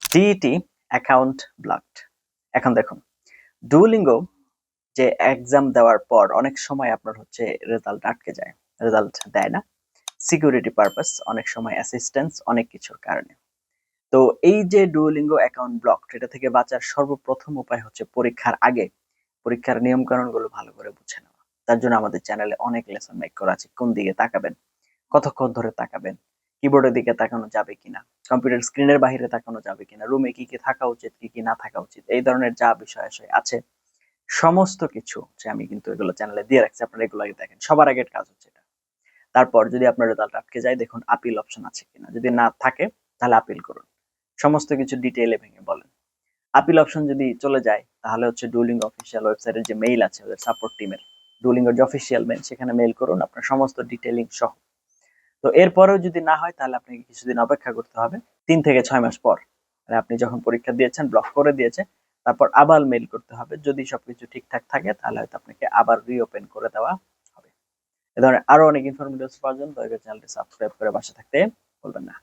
TET account blocked. এখন দেখুন, Duolingo যে এক্সাম দেওয়ার পর অনেক সময় আপনার হচ্ছে রেজাল্ট আটকে যায়, রেজাল্ট দেয় না। সিকিউরিটি পারপাস, অনেক সময় অ্যাসিস্ট্যান্স, অনেক কিছুর কারণে। তো এই যে ডুওলিঙ্গো অ্যাকাউন্ট ব্লক, এটা থেকে বাঁচার সর্বপ্রথম উপায় হচ্ছে পরীক্ষার আগে পরীক্ষার নিয়ম কানুনগুলো ভালো করে বুঝে নেওয়া। তার জন্য আমাদের চ্যানেলে অনেক লেসন মেক করা আছে। কোন দিকে তাকাবেন, কতক্ষণ ধরে তাকাবেন, কিবোর্ডের দিকে তাকানো যাবে কিনা, কম্পিউটার স্ক্রিনের বাইরে তাকানো যাবে কিনা, রুমে কি কি থাকা উচিত, কি কি না থাকা উচিত, এই ধরনের যা বিষয় আশয় আছে সমস্ত কিছু যে আমি কিন্তু এগুলো চ্যানেলে দিয়ে রাখছি, আপনারা এগুলো আগে দেখেন। সবার আগের কাজ হচ্ছে এটা। তারপর যদি আপনার রেজাল্ট আটকে যায়, দেখুন আপিল অপশন আছে কিনা। যদি না থাকে তাহলে আপিল করুন। সমস্ত কিছু ডিটেইলে ভেঙে বলেন। আপিল অপশন যদি চলে যায় তাহলে হচ্ছে ডুওলিঙ্গো অফিসিয়াল ওয়েবসাইটের যে মেইল আছে ওদের সাপোর্ট টিমের, ডুওলিঙ্গোর যে অফিসিয়াল মেইল, সেখানে মেইল করুন আপনার সমস্ত ডিটেইলিং সহ। তো এরপরেও যদি না হয় তাহলে আপনাকে কিছুদিন অপেক্ষা করতে হবে, 3 থেকে 6 মাস পর। মানে আপনি যখন পরীক্ষা দিয়েছেন, ব্লক করে দিয়েছে, তারপর আবার মেইল করতে হবে। যদি সবকিছু ঠিকঠাক থাকে তাহলে হয়তো আপনাকে আবার রিওপেন করে দেওয়া হবে। এ ধরনের আরো অনেক ইনফরমেটিভ পাওয়ার জন্য দয়া করে চ্যানেলটি সাবস্ক্রাইব করে পাশে থাকতে ভুলবেন না।